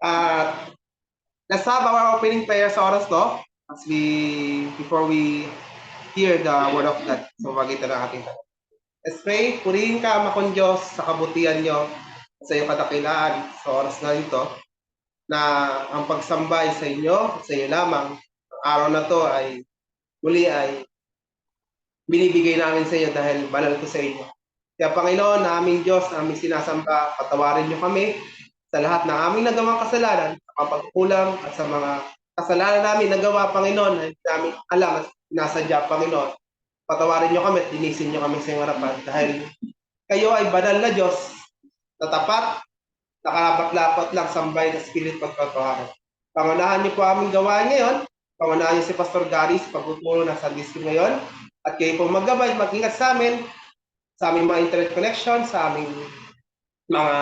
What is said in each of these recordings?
At let's have our opening prayer sa oras to before we hear the word of God sa magitan ng ating tanong. Let's pray. Purihin ka, Amakong Diyos, sa kabutihan nyo sa iyong kadakilaan sa oras na ito na ang pagsambay sa inyo, sa inyo lamang, ang araw na to ay muli ay binibigay namin sa iyo dahil banal ko sa inyo. Kaya Panginoon, na aming Diyos, na aming sinasamba, patawarin niyo kami sa lahat ng aming nagawang kasalanan, sa mga pagkukulang at sa mga kasalanan namin nagawa, Panginoon, na hindi namin alam at sinasadya, Panginoon. Patawarin niyo kami at linisin niyo kami sa iyong harapan dahil kayo ay banal na Diyos na tapat, nakarapat-lapat lang sambay na Spirit pagkakawaran. Pangunahan niyo po aming gawain ngayon, pangunahan niyo si Pastor Gary sa pagtuturo ng Sunday School ngayon, at kayo po maggabay, mag-ingat sa aming mga internet connection, sa aming mga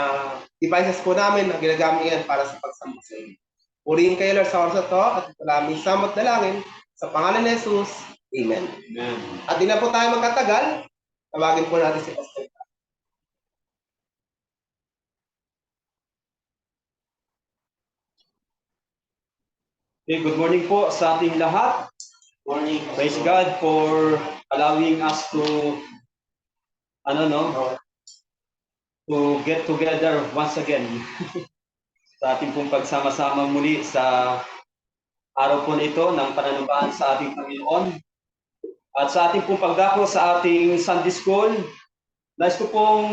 devices po namin na ginagamit yan para sa pagsamba sa inyo. Purihin kayo, Lord, sa oras na to at ito namin samot dalangin sa pangalan ni Jesus. Amen. Amen. At di na po tayo magkatagal, tawagin po natin si Pastor. Okay, good morning po sa ating lahat. Morning. Praise God for allowing us to to get together once again sa ating pong pagsama-sama muli sa araw po nito ng pananambahan sa ating Panginoon. At sa ating pong pagdako sa ating Sunday School, nais ko pong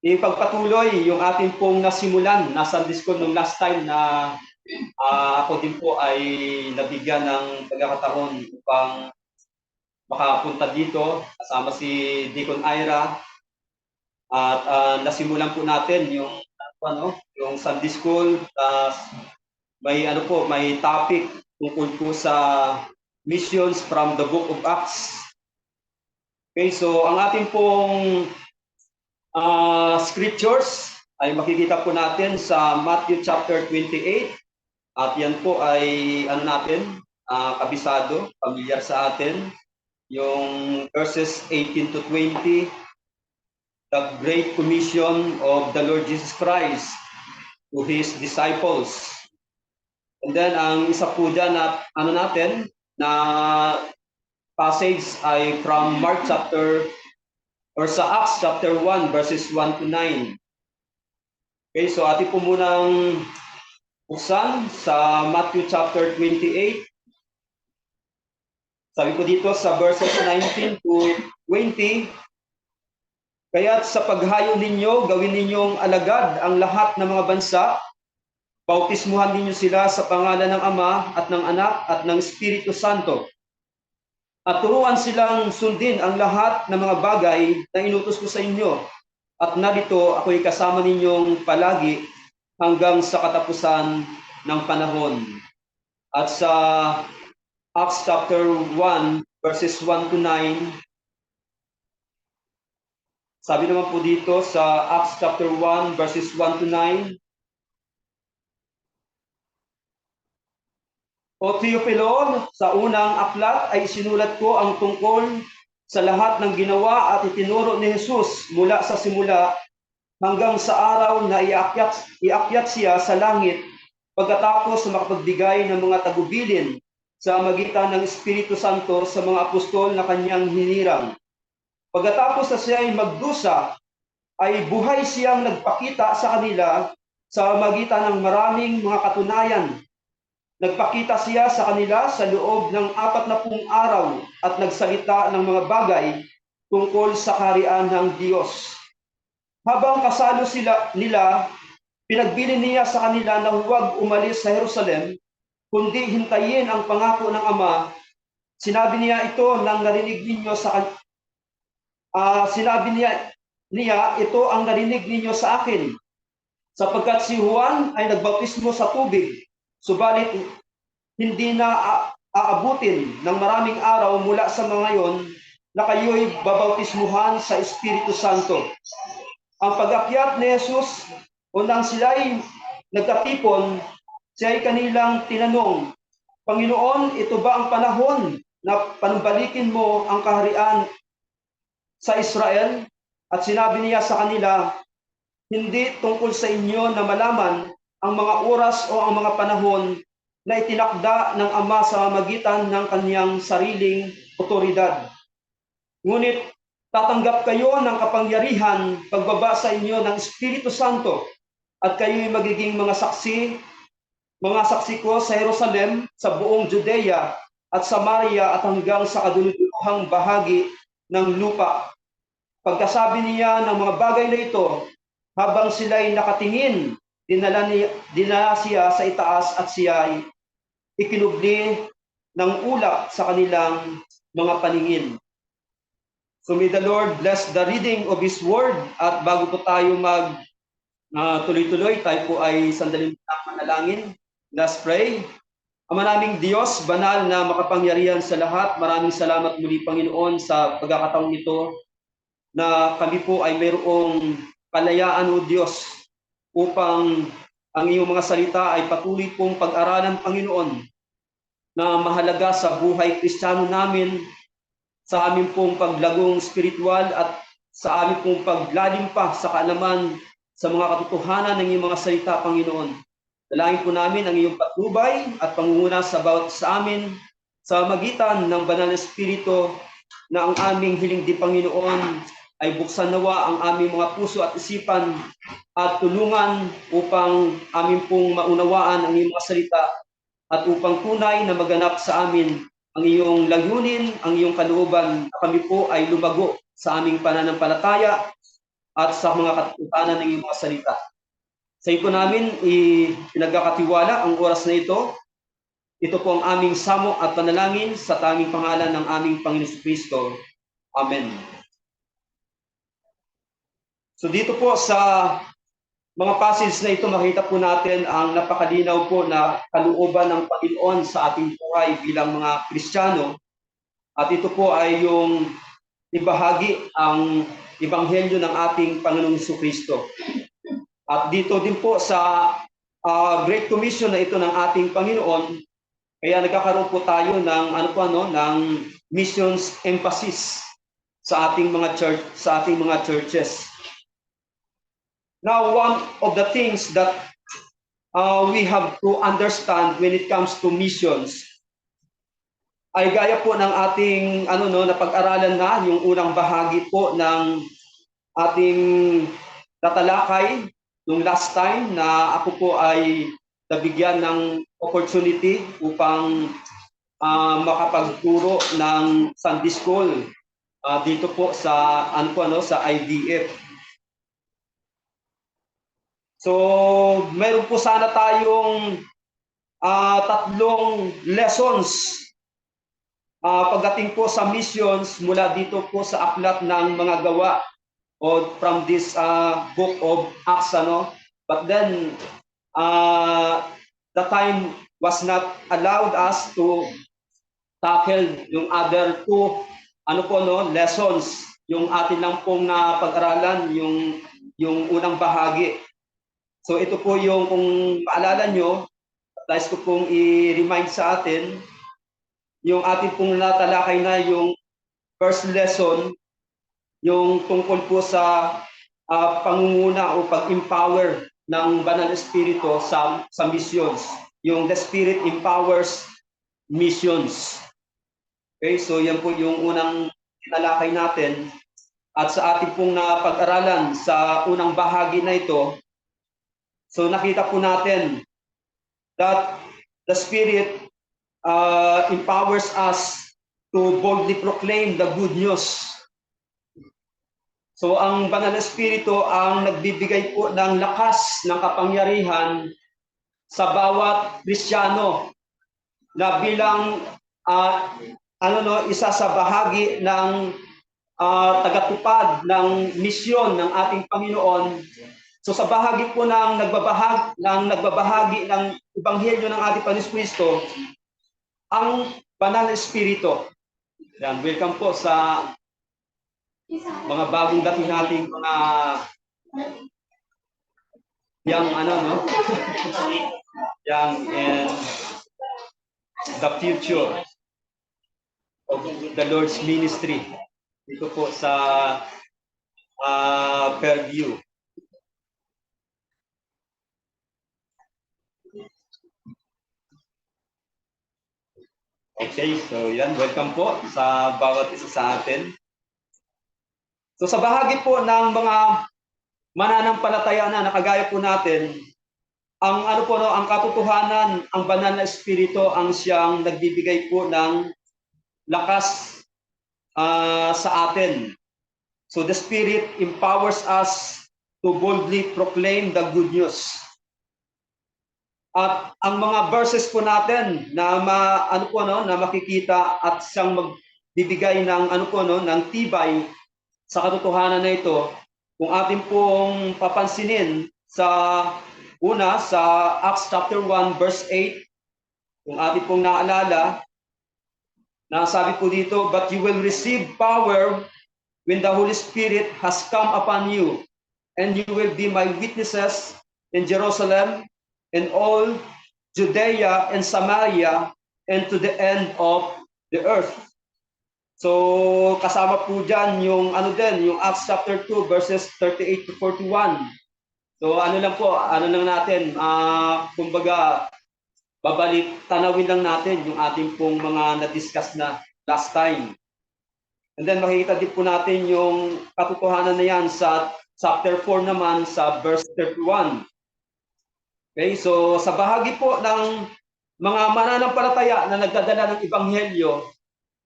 ipagpatuloy yung ating pong nasimulan na Sunday School nung last time na ako din po ay nabigyan ng pagkakataon upang makapunta dito kasama si Deacon Ira at nasimulan po natin yung Sunday School. May topic tungkol po sa missions from the Book of Acts. Okay, so ang ating pong scriptures ay makikita po natin sa Matthew chapter 28. At yan po ay kabisado, familiar sa atin, yung verses 18 to 20, the Great Commission of the Lord Jesus Christ to His disciples. And then ang isa po dyan na na passage ay from Acts chapter 1 verses 1 to 9. Okay, so atin po munang buksan sa Matthew chapter 28. Sabi ko dito sa verses 19 to 20, kaya't sa paghayo ninyo, gawin ninyong alagad ang lahat ng mga bansa, bautismuhan ninyo sila sa pangalan ng Ama at ng Anak at ng Espiritu Santo. At turuan silang sundin ang lahat ng mga bagay na inutos ko sa inyo. At narito ako'y kasama ninyong palagi hanggang sa katapusan ng panahon. At sa Acts chapter 1 verses 1 to 9, sabi naman po dito sa Acts chapter 1 verses 1 to 9, O Teopilo, sa unang aklat ay isinulat ko ang tungkol sa lahat ng ginawa at itinuro ni Jesus mula sa simula hanggang sa araw na iakyat siya sa langit pagkatapos makapagbigay ng mga tagubilin sa magitan ng Espiritu Santo sa mga apostol na kanyang hinirang. Pagkatapos na siya ay magdusa, ay buhay siyang nagpakita sa kanila sa magitan ng maraming mga katunayan. Nagpakita siya sa kanila sa loob ng 40 araw at nagsalita ng mga bagay tungkol sa kaharian ng Diyos. Habang kasalo nila, pinagbilin niya sa kanila na huwag umalis sa Jerusalem, kundi hintayin ang pangako ng Ama. Sinabi niya ito ang narinig ninyo sa akin, sapagkat si Juan ay nagbautismo sa tubig, subalit hindi na aabutin ng maraming araw mula sa mga yon na kayo'y babautismuhan sa Espiritu Santo. Ang pag-akyat ni Jesus, unang sila'y nagkatipon, siya'y kanilang tinanong, Panginoon, ito ba ang panahon na panumbalikin mo ang kaharian sa Israel? At sinabi niya sa kanila, hindi tungkol sa inyo na malaman ang mga oras o ang mga panahon na itinakda ng Ama sa magitan ng kanyang sariling otoridad. Ngunit tatanggap kayo ng kapangyarihan pagbaba sa inyo ng Espiritu Santo at kayo'y magiging mga saksi ko sa Jerusalem, sa buong Judea at Samaria at hanggang sa kadululuhang bahagi ng lupa. Pagkasabi niya ng mga bagay na ito, habang sila'y nakatingin, dinala siya sa itaas at siya'y ikinubli ng ulap sa kanilang mga paningin. So may the Lord bless the reading of His Word. At bago po tayo tuloy-tuloy, tayo po ay sandaling manalangin. Let's pray. Ama naming Diyos, banal na makapangyarihan sa lahat, maraming salamat muli Panginoon sa pagkakataong ito na kami po ay mayroong kalayaan o Diyos upang ang iyong mga salita ay patuloy pong pag-aralan Panginoon na mahalaga sa buhay Kristiyano namin, sa aming pong paglagong spiritual at sa aming pong paglalim pa sa kaalaman sa mga katotohanan ng iyong mga salita, Panginoon. Dalangin po namin ang iyong patnubay at pangunguna sa bawat sa amin sa magitan ng Banal na Espiritu na ang aming hiling di Panginoon ay buksan nawa ang aming mga puso at isipan at tulungan upang aming pong maunawaan ang iyong mga salita at upang tunay na maganap sa amin ang iyong layunin, ang iyong kalooban na kami po ay lumago sa aming pananampalataya at sa mga katotohanan ng iyong mga salita. Sa iyo namin pinagkakatiwala ang oras na ito. Ito po ang aming samok at panalangin sa tanging pangalan ng aming Panginoon Kristo. Amen. So dito po sa mga passage na ito, makita po natin ang napakalinaw po na kalooban ng Panginoon sa ating buhay bilang mga Kristiyano. At ito po ay yung ibahagi ang ebanghelyo ng ating Panginoong Kristo. At dito din po sa Great Commission na ito ng ating Panginoon, kaya nagkakaroon po tayo ng ng missions emphasis sa ating mga churches. Now, one of the things that we have to understand when it comes to missions ay gaya po ng ating napag-aralan na yung unang bahagi po ng ating tatalakay nung last time na ako po ay nabigyan ng opportunity upang makapagturo ng Sunday School dito po sa sa IDF. So, meron po sana tayong 3 lessons pagdating po sa missions mula dito po sa aklat ng mga gawa o from this book of Acts. But then, the time was not allowed us to tackle yung other 2 lessons. Yung atin lang pong pag-aralan, yung unang bahagi. So ito po yung, kung maalala nyo, nais ko pong i-remind sa atin, yung atin pong natalakay na yung first lesson, yung tungkol po sa pangunguna o pag-empower ng Banal na Espiritu sa missions. Yung the Spirit empowers missions. Okay, so yan po yung unang tinalakay natin. At sa ating pong napag-aralan sa unang bahagi na ito, so nakita po natin that the Spirit empowers us to boldly proclaim the good news. So ang Banal na Espiritu ang nagbibigay po ng lakas, ng kapangyarihan sa bawat Kristiyano na bilang isa sa bahagi ng tagatupad ng misyon ng ating Panginoon. So sa bahagi po ng nagbabahagi ng ebanghelyo ng ating Panginoon Kristo, ang Banal na Espiritu. Yan, welcome po sa mga bagong dating nating mga young young and the future of the Lord's ministry dito po sa Fairview. Okay, so yan, welcome po sa bawat isa sa atin. So sa bahagi po ng mga mananampalataya na nakagaya po natin, ang ano po no, ang katotohanan, ang banal na espiritu ang siyang nagbibigay po ng lakas sa atin. So the Spirit empowers us to boldly proclaim the good news. At ang mga verses po natin na na makikita at siyang magbibigay ng ng tibay sa katotohanan na ito, kung atin pong papansinin sa sa Acts chapter 1 verse 8, kung atin pong naalala, nasabi po dito, "But you will receive power when the Holy Spirit has come upon you, and you will be my witnesses in Jerusalem and all Judea and Samaria and to the end of the earth." So kasama po dyan yung yung Acts chapter 2 verses 38 to 41. So ano lang natin, kumbaga tanawin lang natin yung ating pong mga na-discuss na last time. And then makikita din po natin yung katotohanan na yan sa chapter 4 naman sa verse 31. Okay, so sa bahagi po ng mga mananampalataya na nagdadala ng ebanghelyo,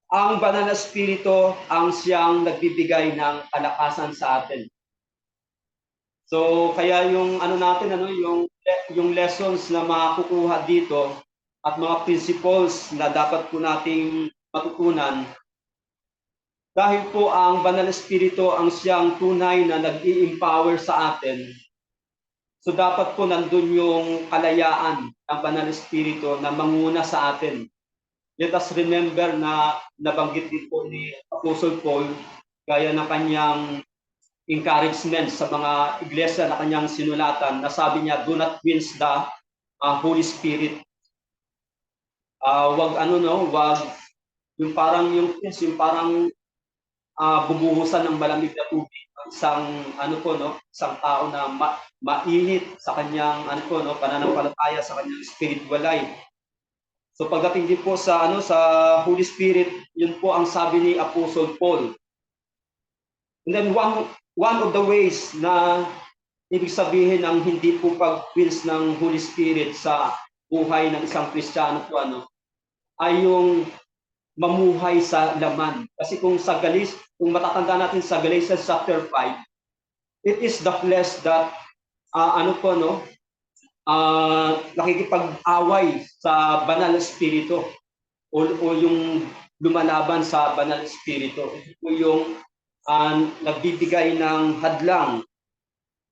ang banal na espiritu ang siyang nagbibigay ng kalakasan sa atin. So kaya yung yung lessons na makukuha dito at mga principles na dapat po nating matutunan, dahil po ang banal na espiritu ang siyang tunay na nag-i-empower sa atin. So dapat po nandun yung kalayaan ng banal na espiritu na manguna sa atin. Let us remember na nabanggit din po ni Apostle Paul gaya ng kanyang encouragement sa mga iglesia na kanyang sinulatan, na sabi niya, "Do not quench the Holy Spirit." Wag wag yung parang bubuhusan ng malamig na tubig isang isang tao na mainit sa kanyang pananampalataya sa kanyang spiritual life. So pagdating din po sa sa Holy Spirit, yun po ang sabi ni Apostle Paul. And then one of the ways na ibig sabihin ng hindi po pag-quench ng Holy Spirit sa buhay ng isang Kristiyano po ay yung mamuhay sa laman. Kasi kung matatanda natin sa Galatians chapter 5, it is the flesh that nakikipag-away sa banal na espiritu o yung lumalaban sa banal na espiritu. Ito po yung nagbibigay ng hadlang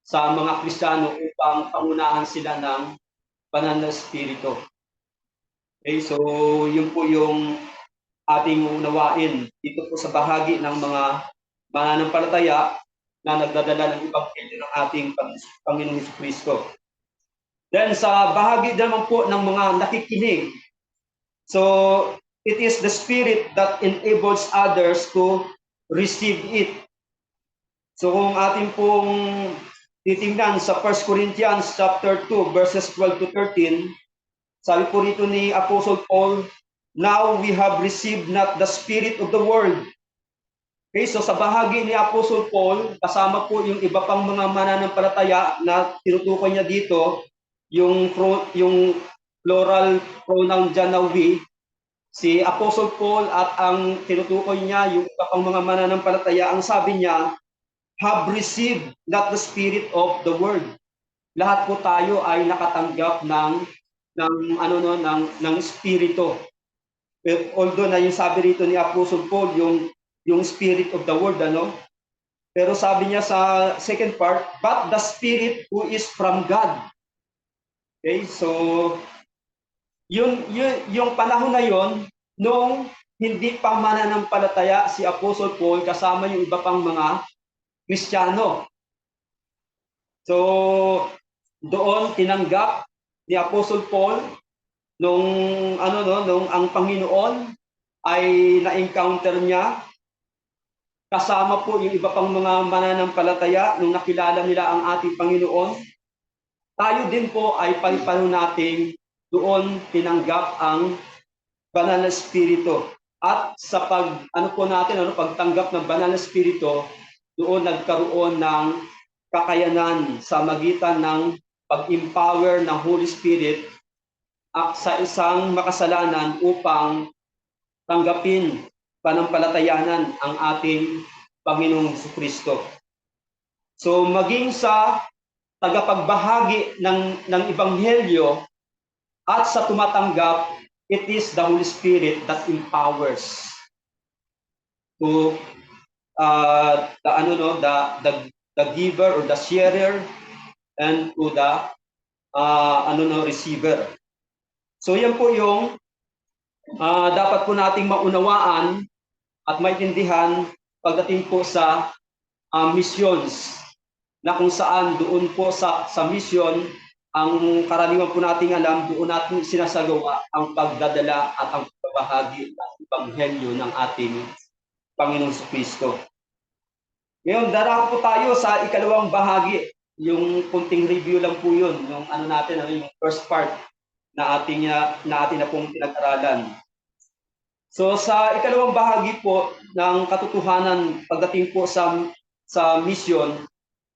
sa mga Kristiyano upang pangunahan sila ng banal na espiritu. Okay, so yun po yung ating unawain dito po sa bahagi ng mga mananampalataya na nagdadala ng ebanghelyo ng ating Panginoong Jesucristo. Then sa bahagi naman po ng mga nakikinig, so it is the Spirit that enables others to receive it. So kung ating pong titingnan sa 1 Corinthians chapter 2 verses 12 to 13, sabi po rito ni Apostle Paul, "Now we have received not the spirit of the world." Okay, so sa bahagi ni Apostle Paul, kasama po yung iba pang mga mananampalataya na tinutukoy niya dito, yung plural pronoun dyan na we, si Apostle Paul at ang tinutukoy niya, yung iba pang mga mananampalataya, ang sabi niya, "Have received not the spirit of the world." Lahat po tayo ay nakatanggap ng espiritu. Although na yung sabi rito ni Apostle Paul, yung spirit of the world, pero sabi niya sa second part, "But the Spirit who is from God." Okay, so yung panahon na yon, nung hindi pa mananampalataya si Apostle Paul kasama yung iba pang mga Kristiyano. So doon tinanggap ni Apostle Paul nung ang Panginoon ay na-encounter niya, kasama po yung iba pang mga mananampalataya nung nakilala nila ang ating Panginoon. Tayo din po ay paano nating doon tinanggap ang banal na espiritu. At sa pagtanggap ng banal na espiritu, doon nagkaroon ng kakayanan sa magitan ng pag-empower ng Holy Spirit at sa isang makasalanan upang tanggapin panampalatayanan ang ating Panginoong Kristo. So maging sa tagapagbahagi ng Ebanghelyo at sa tumatanggap, it is the Holy Spirit that empowers to the giver or the sharer and to the receiver. So yan po yung dapat po nating maunawaan at maintindihan pagdating po sa missions, na kung saan doon po sa mission, ang karaniwan po nating alam, doon natin sinasagawa ang pagdadala at ang pagbahagi ng Ebanghelyo ng ating Panginoong Kristo. Ngayon, darako po tayo sa ikalawang bahagi. Yung kunting review lang po yun, yung yung first part na atin na pong pinag-aralan. So sa ikalawang bahagi po ng katotohanan pagdating po sa mission,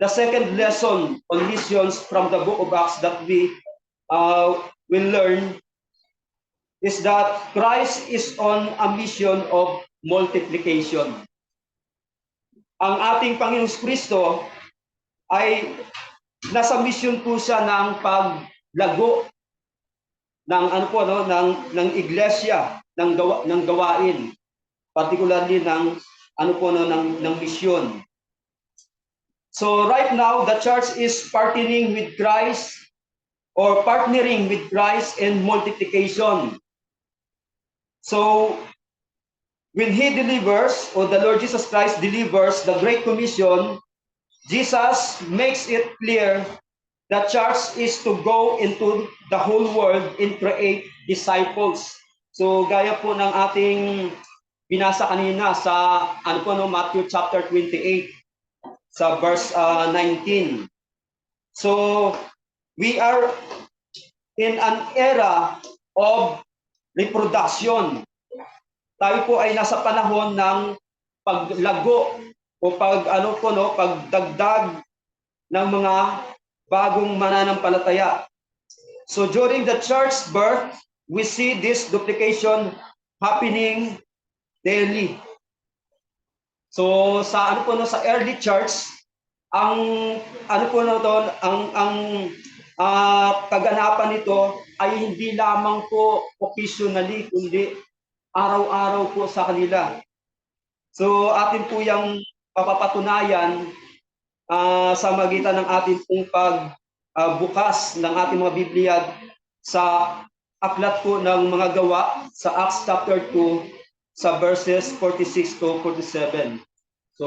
the second lesson on missions from the book of Acts that we will learn is that Christ is on a mission of multiplication. Ang ating Panginoong Kristo ay nasa mission po siya ng paglago ng ng iglesia, ng gawain, particularly ng ng mission. So right now the church is partnering with Christ in multiplication. So when he delivers, or the Lord Jesus Christ delivers the Great Commission, Jesus makes it clear the church is to go into the whole world and create disciples. So gaya po ng ating binasa kanina sa Matthew chapter 28 sa verse 19. So we are in an era of reproduction. Tayo po ay nasa panahon ng paglago o pagdagdag ng mga bagong mananampalataya. So during the church's birth, we see this duplication happening daily. So sa sa early church, ang kaganapan nito ay hindi lamang po occasionally, kundi araw-araw po sa kanila. So atin po yung papapatunayan sa magitan ng ating pong pagbukas ng ating mga Biblia sa aklat po ng mga gawa sa Acts chapter 2 sa verses 46 to 47. So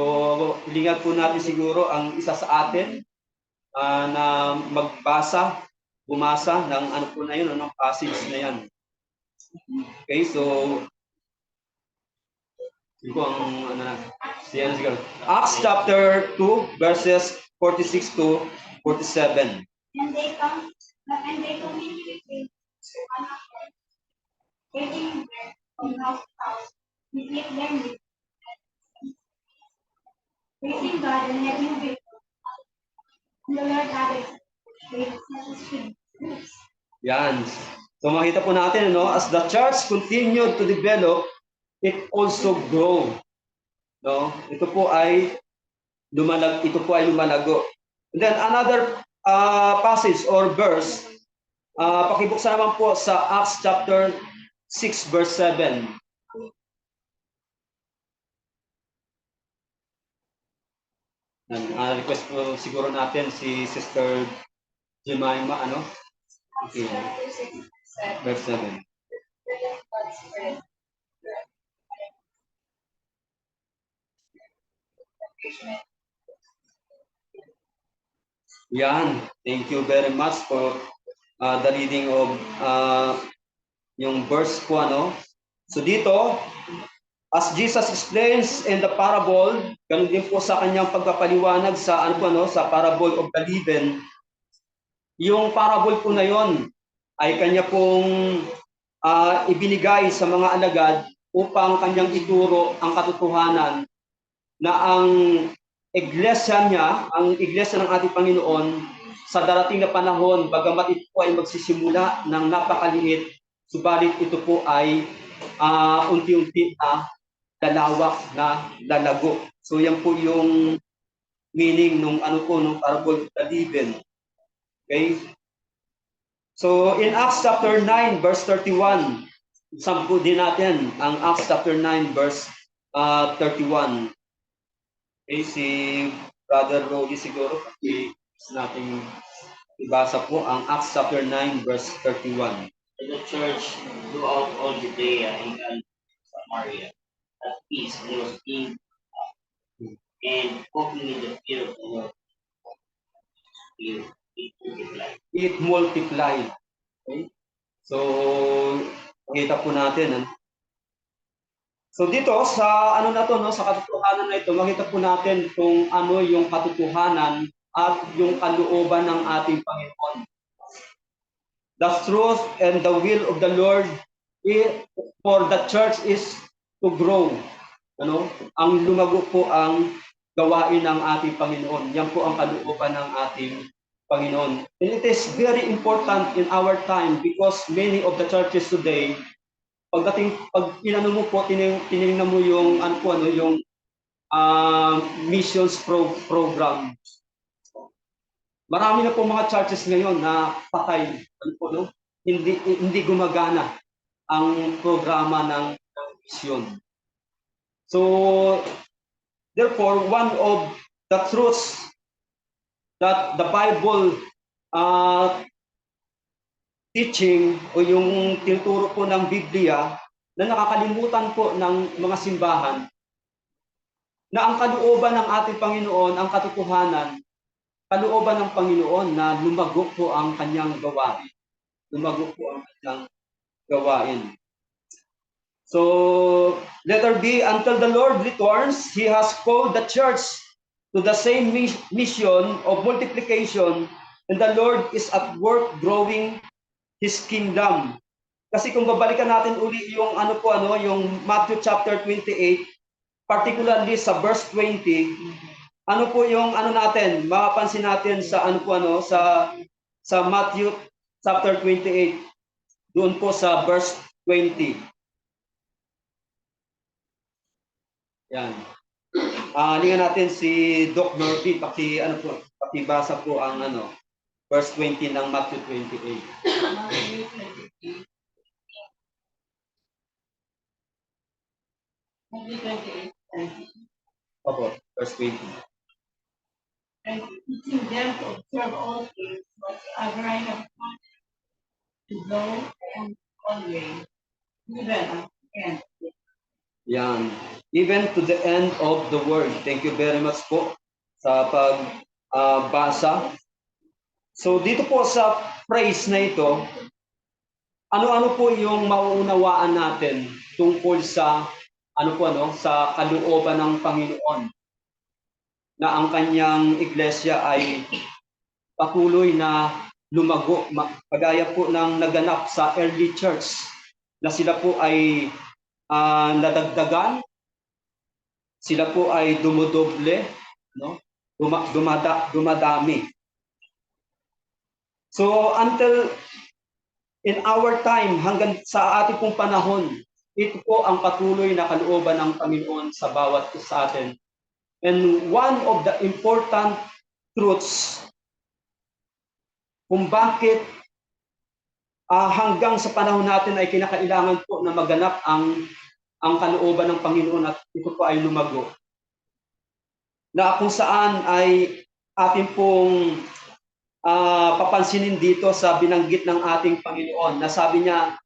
hilingan po natin siguro ang isa sa atin na bumasa ng passage na yan. Okay, so Acts chapter 2 verses 46 to 47. And they communicated one another, taking bread from house to house, and ate their meat, praising God and having victory. And the Lord added faith such as Yan. So makita po natin, as the church continued to develop, it also grow. Ito po ay lumalago. And then another passage or verse, pakibuksan naman po sa Acts chapter 6 verse 7. Request po siguro natin si Sister Jemima, Okay. Verse 7. Yan. Thank you very much for the reading of yung verse po, So dito, as Jesus explains in the parable, ganun din po sa kanyang pagpapaliwanag sa sa parable of the leaven. Yung parable po na yon ay kanya pong ibinigay sa mga alagad upang kanyang ituro ang katotohanan na ang iglesia niya, ang iglesia ng ating Panginoon, sa darating na panahon, bagamat ito po ay magsisimula ng napakaliit, subalit ito po ay unti-unti na lalawak na lalago. So yan po yung meaning nung nung parable of the leaven. Okay? So in Acts chapter 9 verse 31, sampu din natin ang Acts chapter 9 verse 31. Okay, si Brother Rodi siguro natin ibasa po ang Acts chapter 9 verse 31. The church throughout all Judea and Samaria at peace, and was being and walking in the fear of the Lord. It multiplied. Okay? So, makita po natin. So dito sa na to, no, sa katotohanan na ito, makita po natin kung ano yung katotohanan at yung kalooban ng ating Panginoon. The truth and the will of the Lord for the church is to grow. Ang lumago po ang gawain ng ating Panginoon. Yan po ang kalooban ng ating Panginoon. And it is very important in our time because many of the churches today, pag inano mo po, tinignan mo yung yung missions program. Marami na po mga churches ngayon na patay, hindi gumagana ang programa ng mission. So therefore, one of the truths that the Bible teaching o yung tinuturo po ng Biblia na nakakalimutan po ng mga simbahan na ang kalooban ng ating Panginoon, ang katotohanan, kalooban ng Panginoon na lumago po ang kanyang gawain. Lumago po ang kanyang gawain. So, letter B, until the Lord returns, He has called the church to the same mission of multiplication, and the Lord is at work growing His kingdom. Kasi kung babalikan natin uli yung yung Matthew chapter 28, particularly sa verse 20, ano po yung natin, mapapansin natin sa sa Matthew chapter 28, doon po sa verse 20. Yan. Halika natin si Doc Murphy, pakibasa po ang verse 20 ng Matthew 28. Opo, verse 20. And teaching them to observe all things whatsoever I have commanded to go and always, even unto the end. Yan. Even to the end of the world. Thank you very much po sa pagbasa. So dito po sa phrase na ito, ano-ano po yung mauunawaan natin tungkol sa sa kalooban ng Panginoon na ang kanyang iglesia ay patuloy na lumago, kagaya po ng naganap sa early church na sila po ay nadagdagan, sila po ay dumodoble, dumadami. So until in our time, hanggang sa ating pong panahon, ito po ang patuloy na kalooban ng Panginoon sa bawat isa sa atin. And one of the important truths kung bakit hanggang sa panahon natin ay kinakailangan po na maganap ang kalooban ng Panginoon at ito po ay lumago. Na kung saan ay ating pong papansinin dito sa binanggit ng ating Panginoon na sabi niya,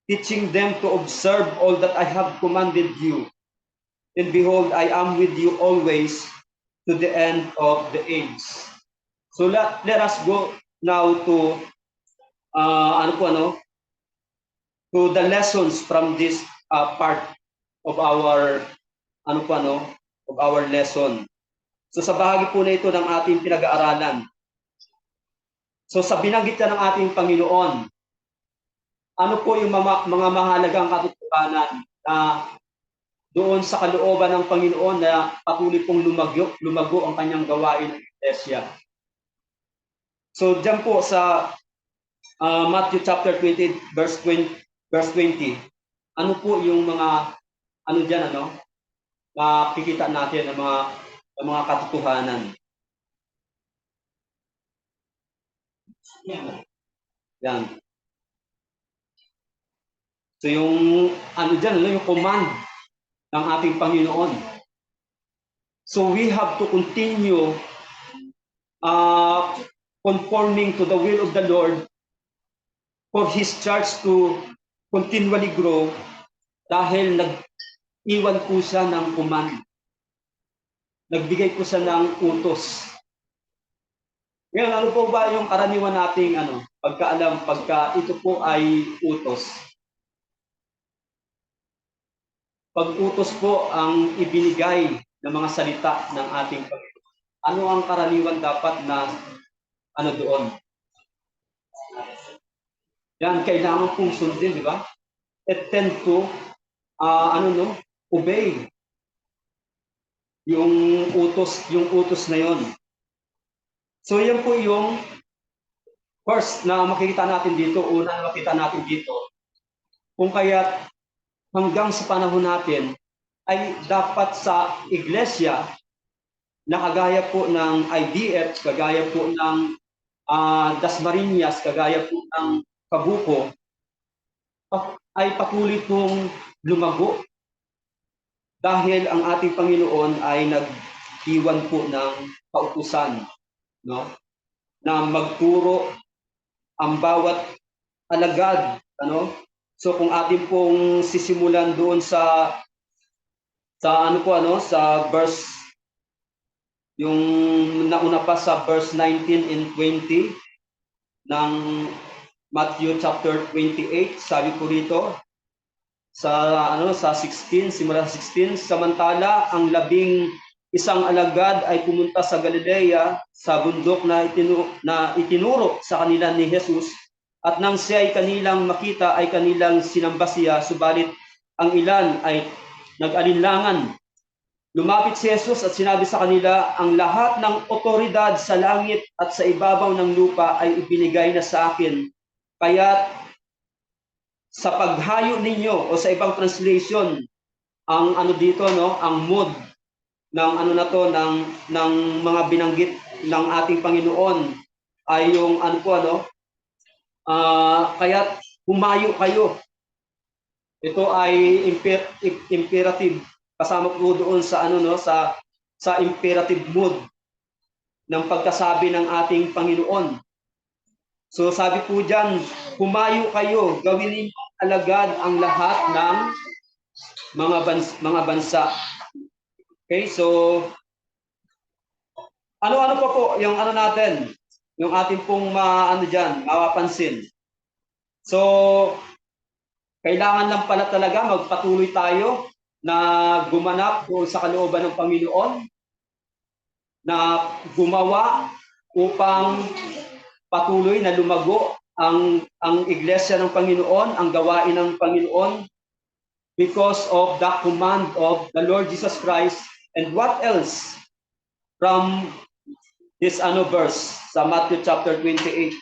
teaching them to observe all that I have commanded you. And behold, I am with you always to the end of the age. So let us go now to to the lessons from this part of our of our lesson. So sa bahagi po na ito ng ating pinag-aaralan. So sa binanggit ng ating Panginoon ano po yung mga mahalagang katotohanan na doon sa kalooban ng Panginoon na patuloy pong lumago ang kanyang gawain ng Iglesia. So diyan po sa Matthew chapter 20 verse 20, ano po yung mga ano diyan makikita natin ang mga katotohanan. Yan. So yung ano diyan, yung command ng ating Panginoon. So we have to continue conforming to the will of the Lord for His church to continually grow dahil nag-iwan po siya ng command. Nagbigay po siya ng utos. Ngayon, ano po ba yung karaniwan nating pagka ito po ay utos? Pag-utos po ang ibinigay ng mga salita ng ating Panginoon. Ano ang karaniwan dapat na doon? Yan, kailangan pong sundin, di ba? Tend to, obey yung utos na yon. So yan po yung first na makikita natin dito, una na makita natin dito. Kung kaya hanggang sa panahon natin ay dapat sa iglesia na kagaya po ng IDF, kagaya po ng Dasmariñas, kagaya po ng Kabuko, ay patuloy pong lumago dahil ang ating Panginoon ay nag-iwan po ng kautusan, no? Na magturo ang bawat alagad, So kung atin pong sisimulan doon sa verse yung nauna pa sa verse 19 and 20 ng Matthew chapter 28, sabi po rito sa 16, simula sa 16, samantala ang 11 alagad ay pumunta sa Galilea sa bundok na itinuro sa kanila ni Jesus. At nang siya ay kanilang makita, ay kanilang sinamba siya, subalit ang ilan ay nag-alinlangan. Lumapit si Jesus at sinabi sa kanila, ang lahat ng otoridad sa langit at sa ibabaw ng lupa ay ibinigay na sa akin. Kaya sa paghayo ninyo, o sa ibang translation, ang ang mood ng ng mga binanggit ng ating Panginoon ay yung kaya humayo kayo. Ito ay imperative, kasama po doon sa sa imperative mood ng pagkasabi ng ating Panginoon. So sabi po diyan, humayo kayo, gawin ninyo alagad ang lahat ng mga bansa. Okay, so ano pa po yung natin? Yung ating pong mapapansin. So, kailangan lang pala talaga magpatuloy tayo na gumanap sa kalooban ng Panginoon, na gumawa upang patuloy na lumago ang iglesia ng Panginoon, ang gawain ng Panginoon, because of the command of the Lord Jesus Christ. And what else from this verse sa Matthew chapter 28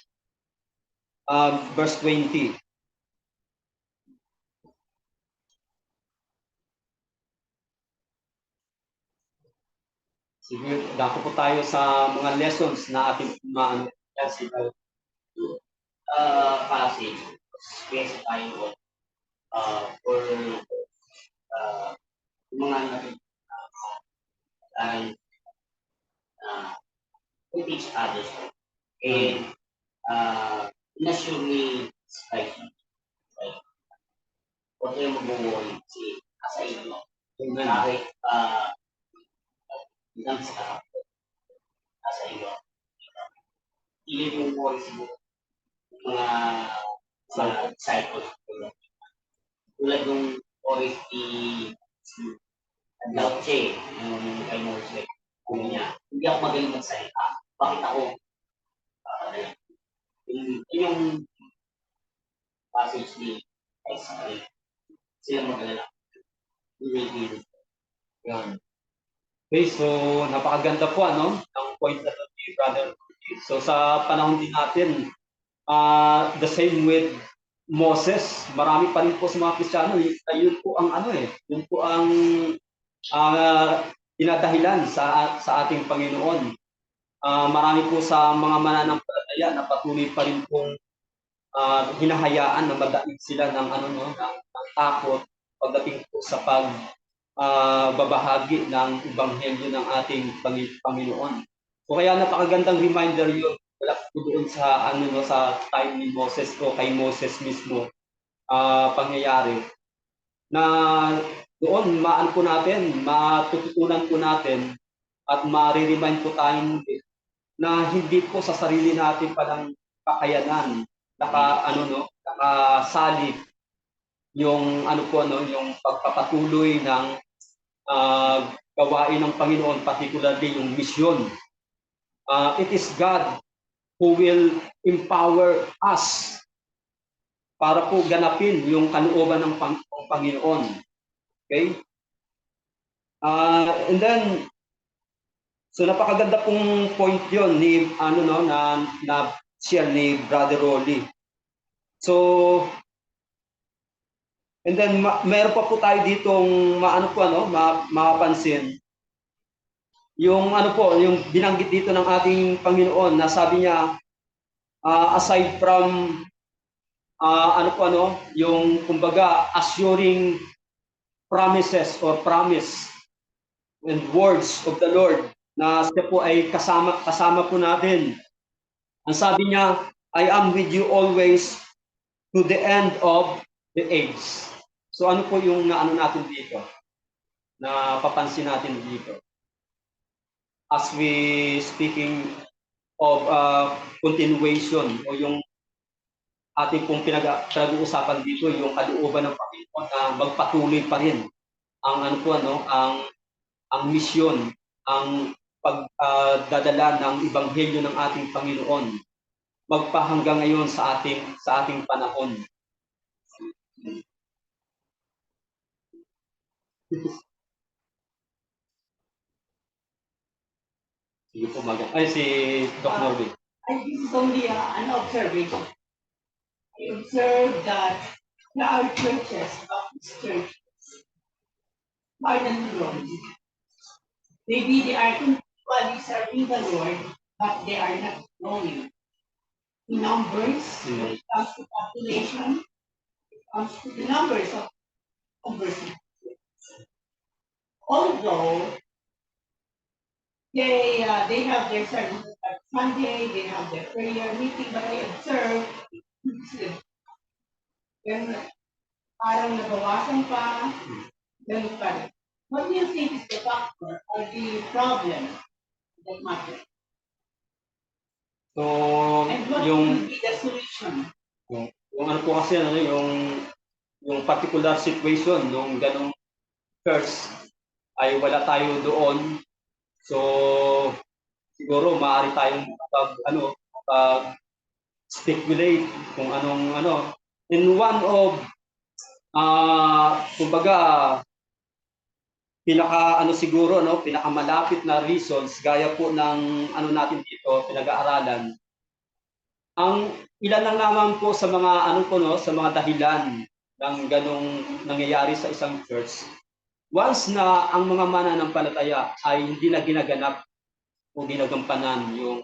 verse 20? Sige, dako po tayo sa mga lessons na ating Passage, space tayo for mga to teach others. And inassure like huwag kayong mag-worry kasi nasa inyo. Kahit ilang sa nasa inyo. Hindi yung worry siguro mga disciples. Tulad ng OST Lauche, yung kay Moses, niya, hindi ako magaling magsalita. Bakit ako? Yung passage ni X8, sila mag-alala. We will heal. Yan. Okay, so napakaganda po ang point na to ni Brother Rudy. So sa panahon din natin, the same with Moses, marami pa rin po sa mga Kristiyano, yun po ang yun po ang dinadahilan sa ating Panginoon. Marami po sa mga mananampalataya na patuloy pa rin pong hinahayaan na madaig sila ng ng takot pagdating po sa babahagi ng ebanghelyo ng ating Panginoon. So kaya napakagandang reminder yun wala po doon sa sa time ni Moses o kay Moses mismo pangyayari na doon matututunan po natin at ma-remind po tayo na hindi po sa sarili natin palang kakayanan nakasalip yung yung pagpapatuloy ng gawain ng Panginoon, particularly yung misyon. It is God who will empower us para po ganapin yung kalooban ng Panginoon. Okay? And then so napakaganda pong point 'yon ni na share ni Brother Rolly. So and then meron pa po tayo ditong mapapansin yung yung binanggit dito ng ating Panginoon na sabi niya aside from yung kumbaga assuring promises or promise and words of the Lord na siya po ay kasama po natin. Ang sabi niya, I am with you always to the end of the age. So ano po yung natin dito? Na papansin natin dito? As we speaking of continuation o yung ating pong pinag-uusapan dito, yung kalooban ng Panginoon na magpatuloy pa rin ang ang misyon, ang pagdadala ng ebanghelyo ng ating Panginoon magpahanggang ngayon sa ating panahon. Sige po, si Doc Norby. This is only an observation. I observe that there are churches, Baptist churches, more than Rome. Maybe they are continually serving the Lord, but they are not growing. In numbers, when it comes to population, it comes to the numbers of conversions. Although they have their services on Sunday, they have their prayer meeting, but I observe then parang nabawasan pa, ganun pa rin. What do you think is the factor or the problem that matters? So, And what will be the solution? Yung po kasi yung particular situation nung ganong curse ay wala tayo doon. So siguro maaari tayong speculate kung anong in one of kumbaga pinakamalapit na reasons gaya po ng natin dito pinag-aaralan. Ang ilan lang naman po sa mga sa mga dahilan ng ganong nangyayari sa isang church. Once na ang mga mananampalataya ay hindi na ginaganap o ginagampanan yung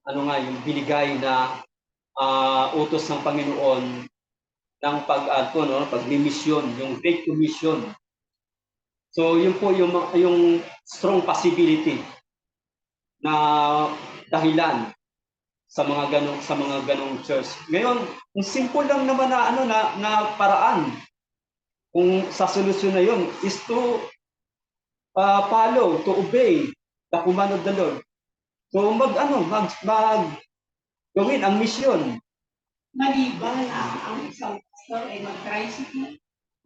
yung binigay na utos ng Panginoon ng pagmimisyon, yung Great Commission. So yun po yung strong possibility na dahilan sa mga ganong church. Ngayon, ang simple lang naman na paraan kung sa solusyon na yun is to follow, to obey the command of the Lord. So gawin ang misyon. Maliban na ang isang pastor ay mag-tricycle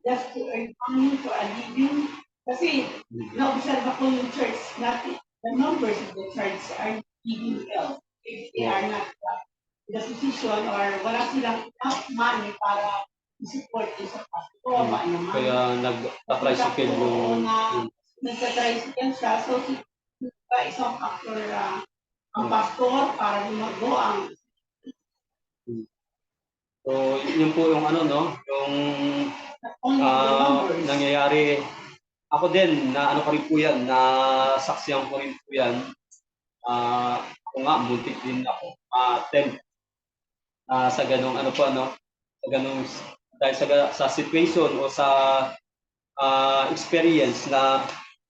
just to earn money for a living. Kasi na-observe ako yung church natin, the numbers of the church are giving well if they are not in the position provision or wala silang enough money para i-support yung sa pastor. Kawawa naman. Kaya nag-tricycle Oo yung... nga, nagka-tricycle siya. So, isang factor ang pastor para lumago ang So, yun po yung ano, no? Yung only the numbers. nangyayari. Ako din, na ano ko rin po yan, na saksiyan ko rin po yan. Ako nga, muntik din ako. Attempt sa ganong ano po, ano? Sa ganong, dahil sa situation o sa experience na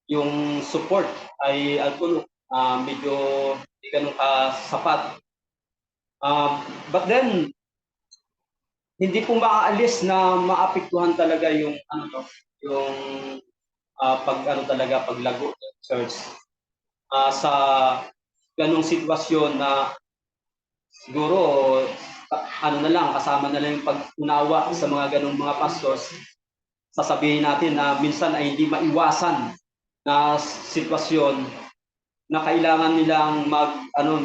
yung support ay ano, medyo hindi ganun kasapat. But then, hindi po maaalis na maapektuhan talaga yung ano to, yung pag ano talaga paglago ng church sa ganung sitwasyon na siguro ano na lang kasama na lang yung pag-unawa sa mga ganung mga pastors. Sasabihin natin na minsan ay hindi maiwasan na sitwasyon na kailangan nilang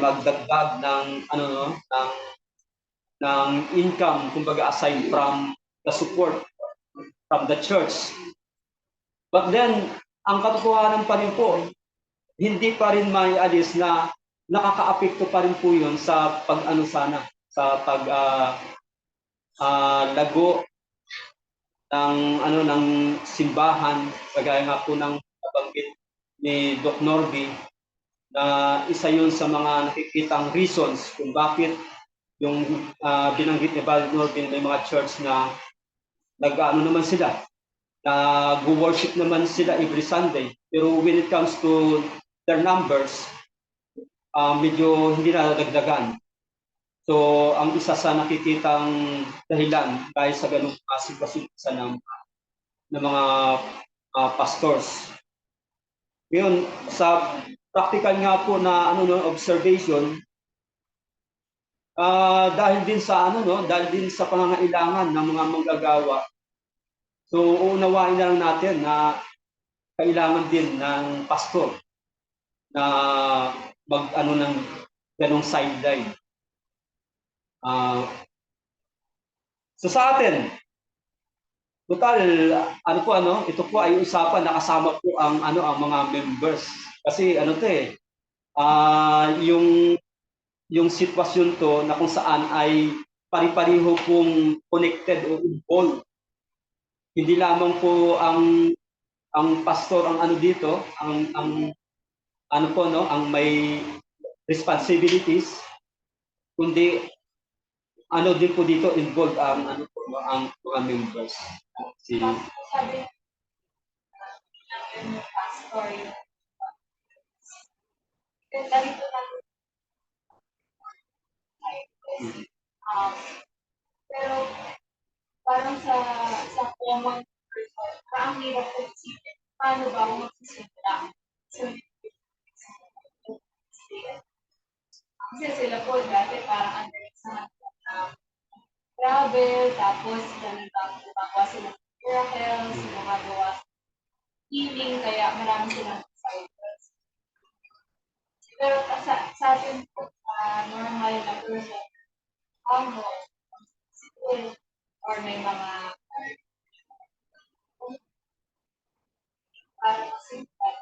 magdagdag ng ano no ng income, kumbaga aside from the support from the church. But then, ang katotohanan pa rin po, hindi pa rin maialis na nakakaapekto pa rin po yun sa sa lago ng simbahan, kagaya nga po ng nabanggit ni Doc Norby, na isa yun sa mga nakikitang reasons kung bakit yung binanggit ni Val Norby may mga church na nag-ano naman sila, nag-worship naman sila every Sunday. Pero when it comes to their numbers, medyo hindi na nadagdagan. So, ang isa sa nakikitang dahilan dahil sa ganung sitwasyon ng mga pastors. Ngayon, sa practical nga po na observation, dahil din sa pangangailangan ng mga manggagawa. So uunawain na lang natin na kailangan din ng pastor na ng ganong sideline. So sa atin, total ito po ay usapan na kasama po ang mga members. Kasi yung sitwasyon to na kung saan ay pari-pariho pong connected o involved. Hindi lamang po ang pastor ang dito, ang may responsibilities, kundi din po dito involved ang mga members. Sabi ng pastor yung ganito lang pero parang sa common person, parang hirap ko isipin paano ba ako magsisimula. So, kasi sila po dati parang under sa travel, tapos gumagawa sila ng miracles, gumagawa healing, kaya marami silang disciples. Pero sa atin po, normal na person, or may mga parang simple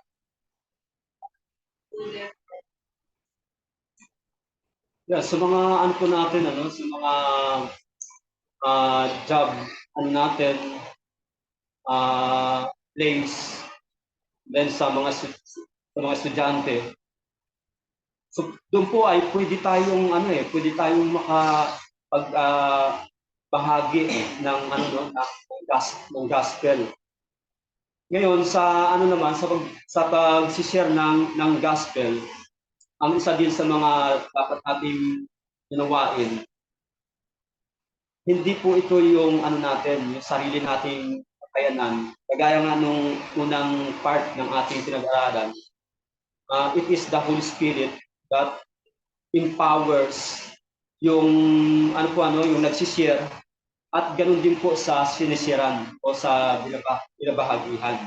sa mga po natin sa mga job natin place, then sa mga estudyante. So doon po ay pwede tayong bahagi ng ng gospel. Ngayon sa sa pag-share ng gospel, ang isa din sa mga dapat nating ginawain, hindi po ito yung yung sarili nating kakayanan. Kagaya nga nung unang part ng ating pinag-aralan, it is the Holy Spirit that empowers yung yung nagsishare, at ganun din po sa sinisiran o sa binabahagihan.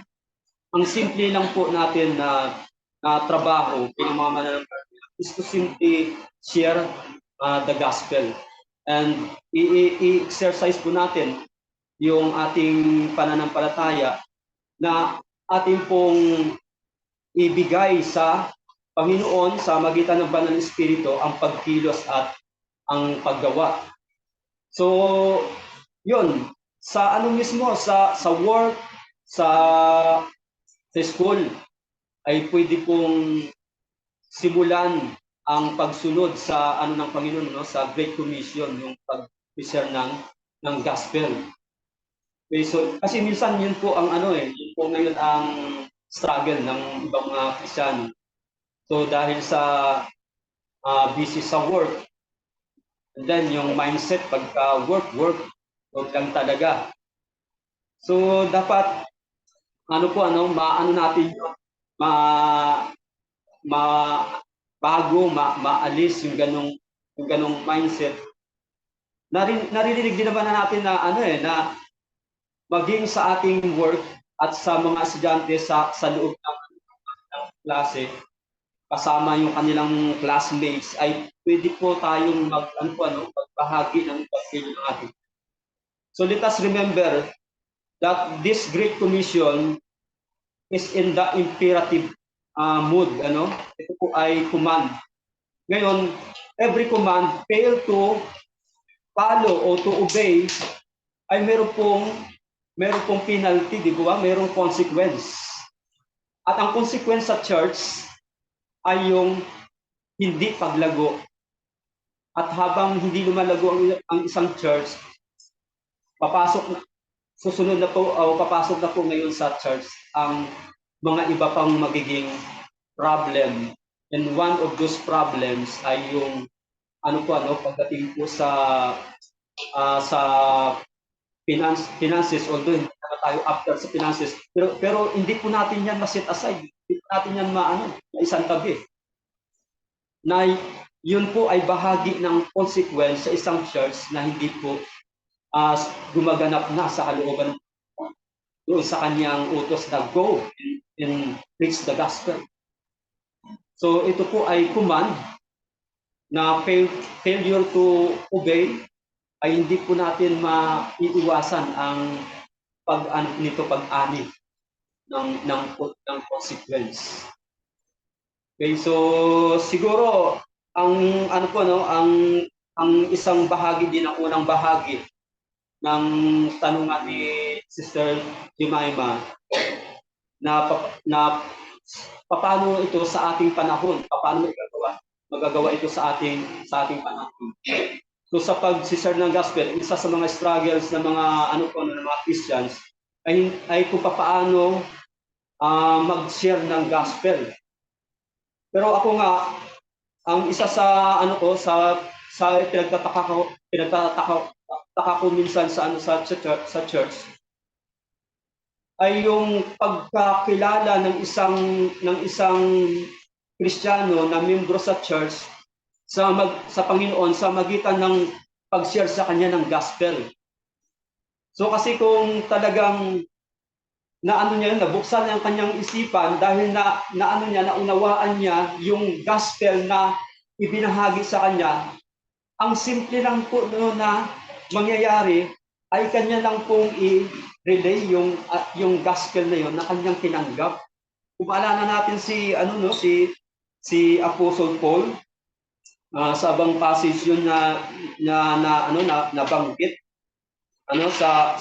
Ang simple lang po natin na trabaho bilang mga mananampalataya is to simply share the gospel. And i-exercise po natin yung ating pananampalataya na ating pong ibigay sa Panginoon sa magitan ng Banal na Espiritu ang pagkilos at ang paggawa. So, yun, sa ano mismo, sa work, sa school, ay pwede pong simulan ang pagsunod sa ano ng Panginoon, no, sa Great Commission, yung pag-share ng gospel. Okay, so kasi minsan yun po ang ano yun po ngayon ang struggle ng ibang mga Kristiyano. So dahil sa busy sa work, and then yung mindset pagka work lang talaga. So dapat maano natin yun, maalis yung ganong mindset. Naririnig din naman natin na na maging sa ating work at sa mga estudyante sa loob ng klase, kasama yung kanilang classmates, ay pwede po tayong magbahagi ng pagkilo ng ating. So let us remember that this Great Commission is in the imperative mood. Ito po ay command. Ngayon, every command fail to follow o to obey ay meron pong penalty, di ba? Merong consequence. At ang consequence sa church ay yung hindi paglago. At habang hindi lumalago ang isang church, papasok na po ngayon sa church ang mga iba pang magiging problem. And one of those problems ay yung pagdating po sa finances, although hindi na tayo after sa finances, pero hindi po natin yan ma-set aside, hindi po natin yan isang tabi. Na yun po ay bahagi ng consequence sa isang church na hindi po gumaganap na sa kalooban doon sa kanyang utos na go and preach the gospel. So ito po ay command na failure to obey ay hindi po natin maiiwasan ang pag-ani ng consequence. Okay, so siguro ang ang isang bahagi din, ang unang bahagi ng tanungan ni Sister Jemima na paano ito sa ating panahon, paano magagawa ito sa ating panahon. So sa pag-share ng gospel, isa sa mga struggles ng mga ng mga Christians ay kung paano mag-share ng gospel. Pero ako nga, ang isa sa pinagtataka ko minsan sa church ay yung pagkakilala ng isang Kristiyano na membro sa church sa Panginoon sa magitan ng pag-share sa kanya ng gospel. So kasi kung talagang nabuksan ang kanyang isipan dahil naunawaan niya yung gospel na ibinahagi sa kanya, ang simple lang po na mangyayari ay kanya lang pong i-relay yung gospel na yun na kanyang tinanggap. Kung maalala natin si Apostle Paul, sa abang passage yun na nabanggit sa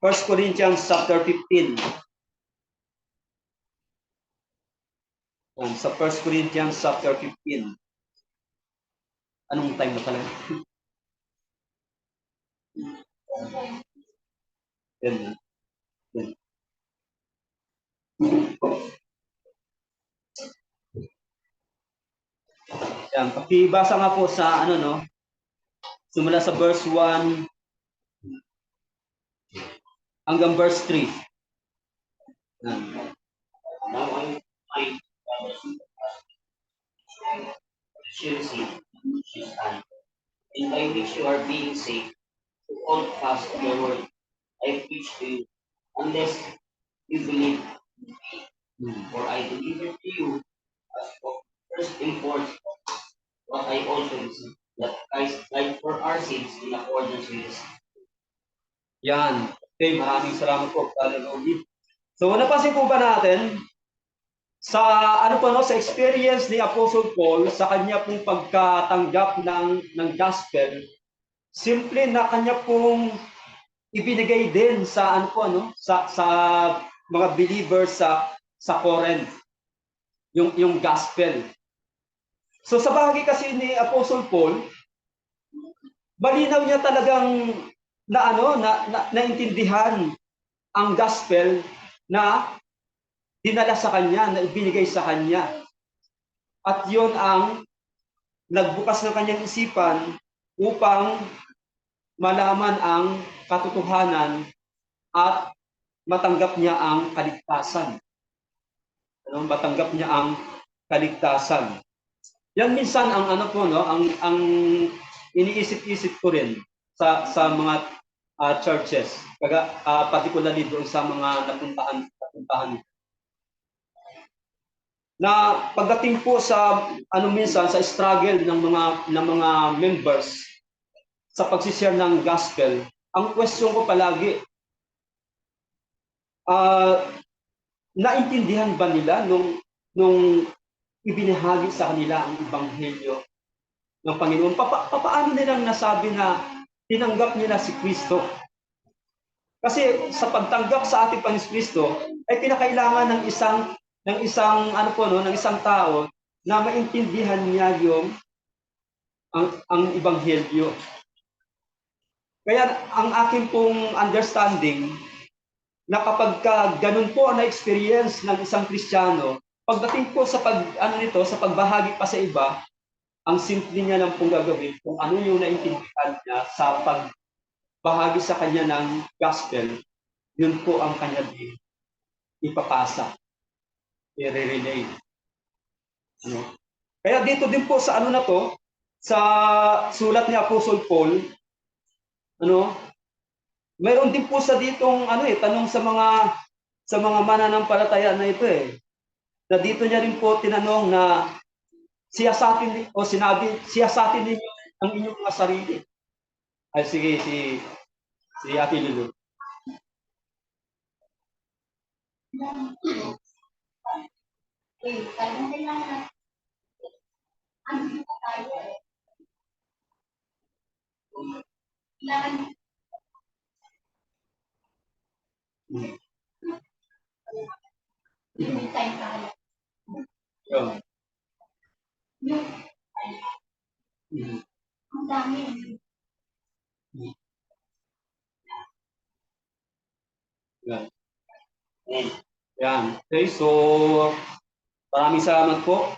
1 Corinthians chapter 15. Sa 1 Corinthians chapter 15. Anong time na pala? Yan. Yan, pakibasa nga po sa simula sa verse 1 hanggang verse 3. Now I find Chelsea, and by which you are being saved, to hold fast the word I preach to you, unless you believe me. For I delivered to you as of first importance what I also received, that Christ died for our sins in accordance with His. Yan. Okay, maraming salamat po, Brother Rogi. So, napansin po ba natin, sa ano po no, sa experience ni Apostle Paul sa kanya pong pagkatanggap ng gospel, simple na kanya pong ibinigay din sa ano po no, sa mga believers sa Corinth, yung gospel. So sa bahagi kasi ni Apostle Paul, malinaw niya talagang naintindihan ang gospel na dinala sa kanya, na ibinigay sa kanya. At yon ang nagbukas ng kanyang isipan upang malaman ang katotohanan at matanggap niya ang kaligtasan. Matanggap niya ang kaligtasan. Yan minsan ang ano po no, ang iniisip-isip ko rin sa mga churches, particularly doon sa mga napuntahan. Na pagdating po sa minsan sa struggle ng mga members sa pagsishare ng gospel, ang question ko palagi, naintindihan ba nila nung ibinahagi sa kanila ang ebanghelyo ng Panginoon? Paano nilang nasabi na tinanggap nila si Kristo? Kasi sa pagtanggap sa ating Panginoon Kristo ay kinakailangan ng isang tao na maintindihan niya ang ebanghelyo. Kaya ang akin pong understanding na kapag ganun po ang na-experience ng isang Kristiyano, pagdating po sa pagbahagi pa sa iba, ang simple niya lang pong gagawin kung ano yung naintindihan niya sa pagbahagi sa kanya ng gospel, yun po ang kanya din ipapasa, i-relay. Kaya dito din po sa sa sulat ni Apostle Paul, mayroon din po sa ditong tanong sa mga mananampalataya na ito na dito niya rin po tinanong na siyasatin ninyo ang inyong mga sarili. Ay sige, si Ate Lulu. Ang dami. Yan. Okay, so maraming salamat po.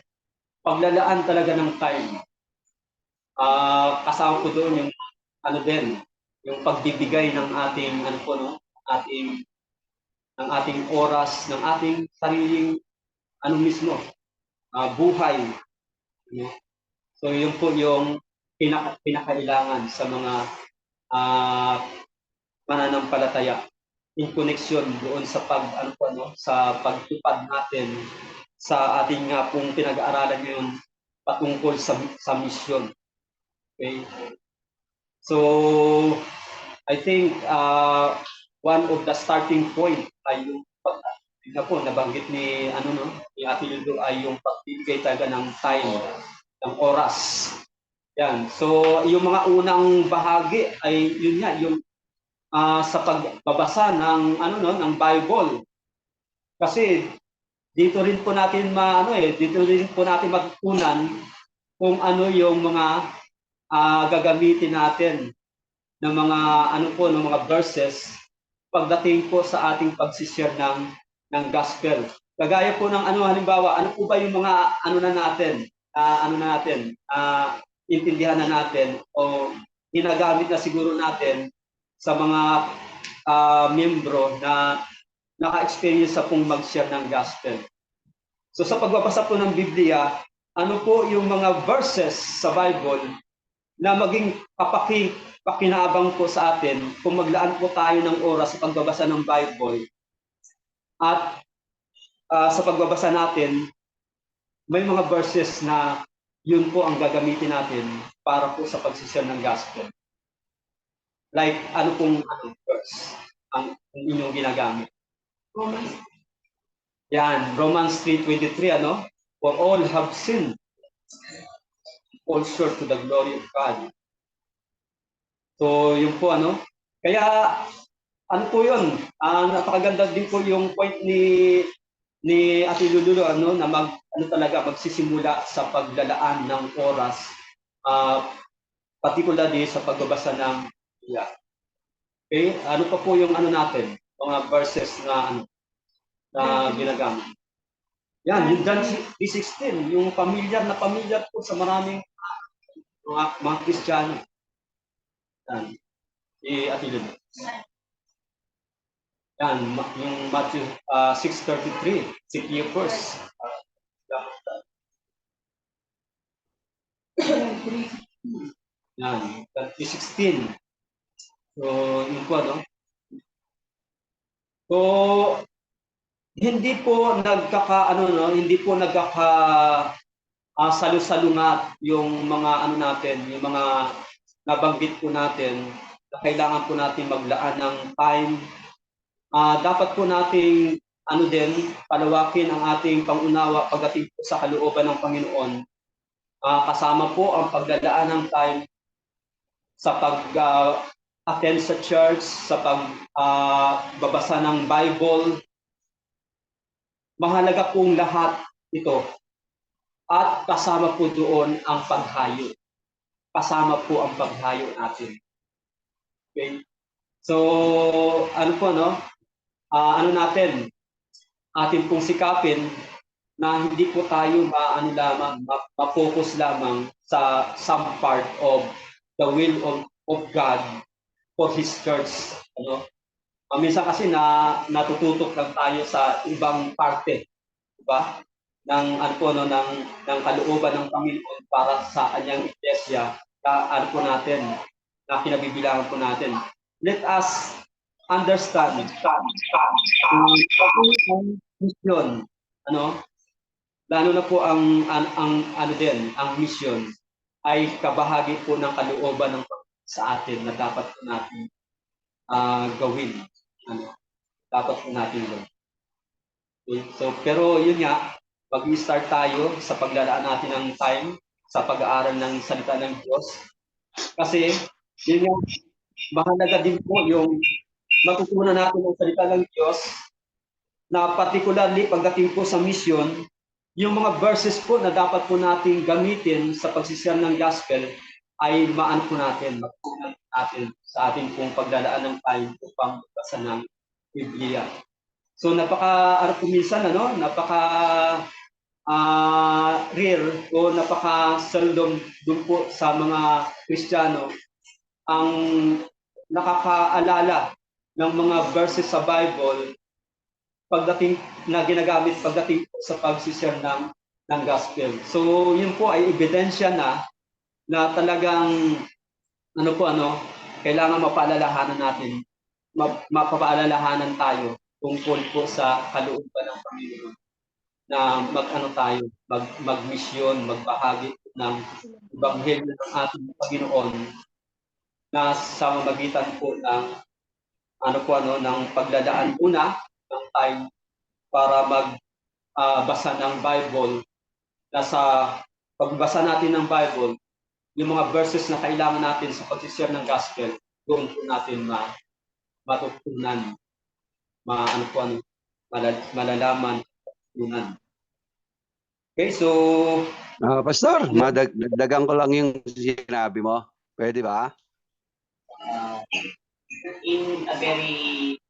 Paglalaan talaga ng time. Kasama ko doon yung yung pagbibigay ng ating ng ating oras, ng ating sariling buhay. So yun po yung pinakailangan sa mga mananampalataya in connection doon sa sa pagtupad natin sa ating pong pinag-aaralan ngayon patungkol sa misyon. Okay? So I think one of the starting point ay yung nabanggit ni Ate Ludo ay yung pagbibigay talaga ng time, ng oras. Yan. So yung mga unang bahagi ay yun nga, yung sa pagbabasa ng ng Bible. Kasi dito rin po natin matutunan kung ano yung mga gagamitin natin ng mga ng mga verses pagdating po sa ating pagsishare ng gospel. Kagaya po ng halimbawa, ano po ba yung mga intindihan na natin o ginagamit na siguro natin sa mga miyembro na naka-experience sa pong mag-share ng gospel. So sa pagbabasa po ng Biblia, ano po yung mga verses sa Bible na maging pakinabang po sa atin kung maglaan po tayo ng oras sa pagbabasa ng Bible. At sa pagbabasa natin, may mga verses na yun po ang gagamitin natin para po sa pagsishare ng gospel. Like, ano pong verse ang inyong ginagamit? Romans Yan, Romans 3:23, ano? For all have sinned, fall short to the glory of God. So, yun po, ano? Kaya, ano po yun? Napakaganda din po yung point ni Ate Lululo, ano, na magsisimula sa paglalaan ng oras, particularly sa pagbabasa ng Biblia. Okay? Ano pa po yung ano natin? Mga verses na ginagamit. Yan, yung John 3:16, yung pamilyar po sa maraming mga Kristiyano. Yan, Ate Lululo. Yan, yung Matthew 6:33, seek ye first. Yan, 3:16. So, yun po, no? So, hindi po salu-salungat yung mga yung mga nabanggit po natin na kailangan po natin maglaan ng time. Dapat po nating palawakin ang ating pangunawa pagdating po sa kalooban ng Panginoon. Kasama po ang paglalaan ng time sa attend sa church, sa pagbabasa ng Bible. Mahalaga pong lahat ito. At kasama po doon ang paghayo. Kasama po ang paghayo natin. Okay? So, ano po, no? Atin pong sikapin na hindi po tayo ma-focus lamang sa some part of the will of God for His church. Ano? Minsan kasi natututok lang tayo sa ibang parte, diba? Ng kalooban ng Panginoon para sa kanyang iglesia na kinabibilangan po natin. Let us understand ang mission, lalo na po ang mission ay kabahagi po ng kalooban ng Panginoon sa atin na dapat po natin gawin. Dapat po natin gawin. Okay? So, pero yun nga, mag-start tayo sa paglalaan natin ng time sa pag-aaral ng salita ng Diyos. Kasi, yun yung mahalaga din po yung matutunan natin ng salita ng Diyos na particularly pagdating po sa mission, yung mga verses po na dapat po natin gamitin sa pagsisiyar ng gospel ay matutunan natin sa ating pong paglalaan ng time upang magbasa ng Biblia. So minsan rare o napaka-seldom dun po sa mga Kristiyano ang nakakaalala ng mga verses sa Bible ginagamit pagdating sa pagsishare ng gospel. So yun po ay ebidensya na talagang kailangan mapapaalalahanan tayo tungkol po sa kalooban ng Panginoon na mag-misyon, magbahagi ng ebanghelyo ng ating Panginoon na sa mamagitan po ng ng paglalaan una ng time para magbasa ng Bible. Na sa pagbasa natin ng Bible, yung mga verses na kailangan natin sa pag-share ng gospel, doon po natin matutunan, malalaman, tunan. Okay, so Pastor, madagdagan ko lang yung sinabi mo. Pwede ba? In a very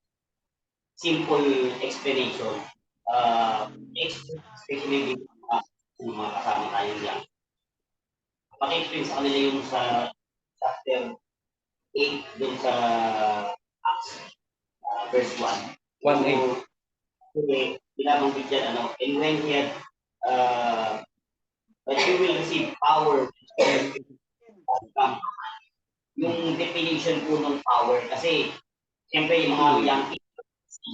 simple explanation, especially with mga kasama tayo yan. Paki-explain sa kanila yung sa chapter 8 dun sa Acts verse 1. 1:8. Kasi binabanggit dyan, and when he had but you will receive power yung definition po ng power kasi siyempre yung mga young people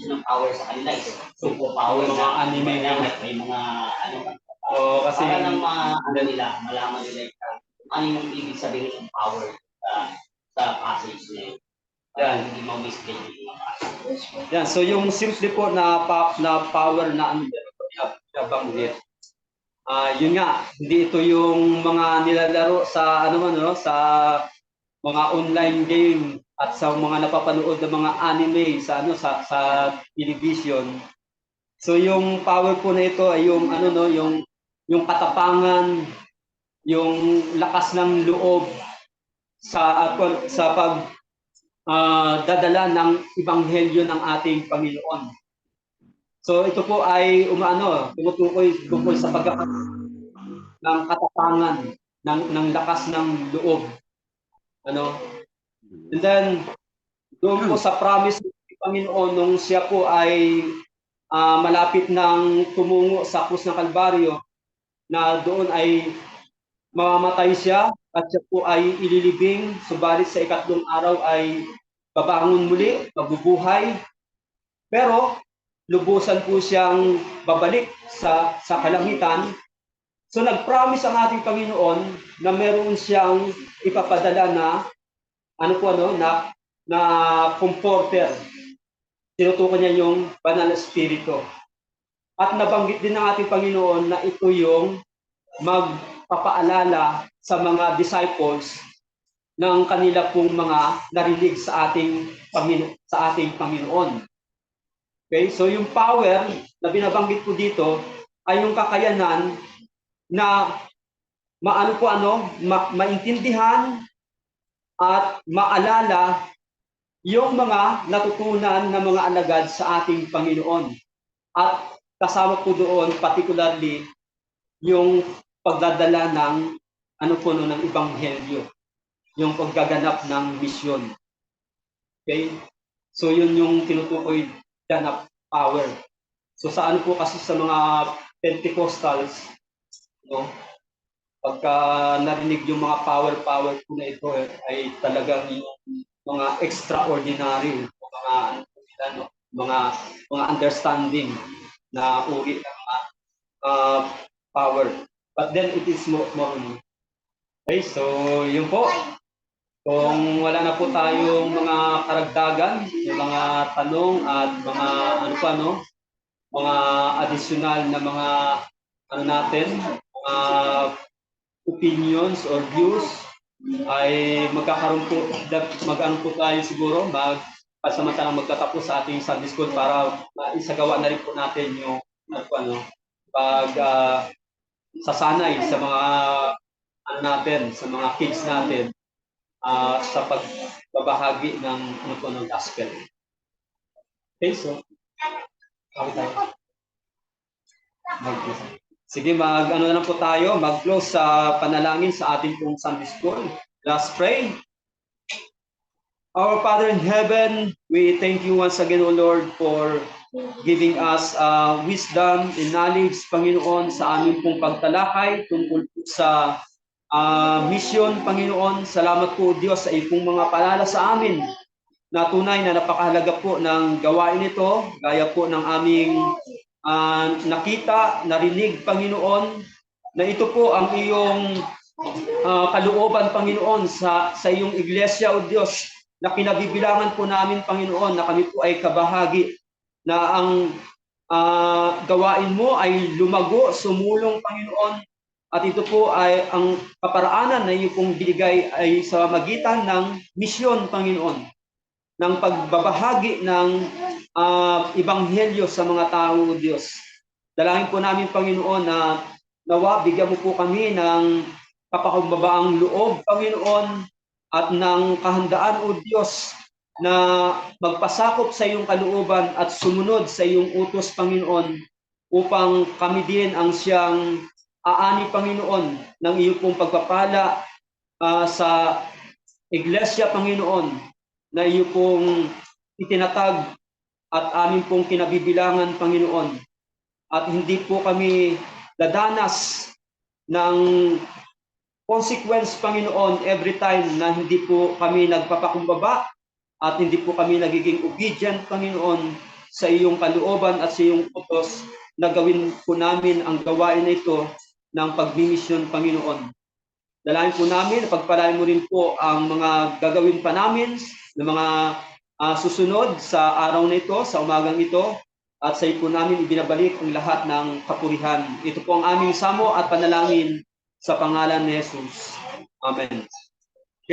ng power sa kanila is super power mga anime may mga Kasi Para lang ano nila, malaman nila yung ano yung ibig sabihin ng power sa passage na yun. Para Yan. hindi ma-mislead yung mga passage. Yan, so yung simple po na power na ano nabanggit. Yun nga, hindi ito yung mga nilalaro sa ano man no, sa mga online game at sa mga napapanood ng mga anime sa ano sa television. So yung power po na ito ay yung ano no, yung katapangan, yung lakas ng loob sa pag dadala ng ebanghelyo ng ating Panginoon. So ito po ay tumutukoy sa pagkakaroon ng katapangan, ng lakas ng loob. And then doon po sa promise ng Panginoon nung siya po ay malapit ng tumungo sa krus ng Kalbaryo, na doon ay mamamatay siya at siya po ay ililibing, subalit sa ikatlong araw ay babangon muli, magbubuhay. Pero lubusan po siyang babalik sa kalangitan. So nag-promise ang ating Panginoon na meron siyang ipapadala na comforter. Tinutukoy niya yung Banal na Espiritu. At nabanggit din ng ating Panginoon na ito yung magpapaalala sa mga disciples ng kanila pong mga narinig sa ating Panginoon. Okay? So yung power na binabanggit po dito ay yung kakayanan na maintindihan at maalala yung mga natutunan ng mga alagad sa ating Panginoon. At kasama po doon particularly yung pagdadala ng ng ebanghelyo, yung paggaganap ng misyon. Okay? So yun yung tinutukoy dyan na power. So sa po kasi sa mga Pentecostals, pagka narinig yung mga power po na ito ay talagang yung mga extraordinary, mga understanding na uri ng power. But then it is more. Okay, so yun po. Kung wala na po tayong mga karagdagan, yung mga tanong at mga mga additional na mga mga opinions or views, ay mag-ano po tayo siguro, pasamantalang magtatapos sa ating Sunday School para isagawa na rin po natin yung sasanay sa mga sa mga kids natin sa pagbabahagi ng ng gospel. Okay, so sige, na po tayo, mag-close sa panalangin sa ating pong Sunday School. Let's pray. Our Father in heaven, we thank you once again, O Lord, for giving us wisdom and knowledge, Panginoon, sa aming pong pagtalakay tungkol sa mission, Panginoon. Salamat po, Diyos, sa iyong mga paalala sa amin na tunay na napakahalaga po ng gawain ito, gaya po ng aming nakita, narinig, Panginoon, na ito po ang iyong kalooban, Panginoon, sa iyong iglesia, O Diyos, na kinabibilangan po namin, Panginoon, na kami po ay kabahagi, na ang gawain mo ay lumago, sumulong, Panginoon, at ito po ay ang kaparaanan na iyong pong binigay ay sa magitan ng misyon, Panginoon, ng pagbabahagi ng ebanghelyo sa mga tao, Diyos. Dalangin po namin, Panginoon, na nawa, bigyan mo po kami ng kapakabbaang loob, Panginoon, at ng kahandaan, O Diyos, na magpasakop sa iyong kalooban at sumunod sa iyong utos, Panginoon, upang kami din ang siyang aani, Panginoon, ng iyong pong pagpapala sa iglesia, Panginoon, na iyong pong itinatag at amin pong kinabibilangan, Panginoon. At hindi po kami dadanas ng consequence, Panginoon, every time na hindi po kami nagpapakumbaba at hindi po kami nagiging obedient, Panginoon, sa iyong kalooban at sa iyong utos na gawin po namin ang gawain na ito ng pagmimisyon, Panginoon. Dalangin po namin, pagpalain mo rin po ang mga gagawin pa namin ng mga susunod sa araw na ito, sa umagang ito, at sa iyo po namin ibinabalik ang lahat ng kapurihan. Ito po ang aming samo at panalangin sa pangalan ni Jesus. Amen.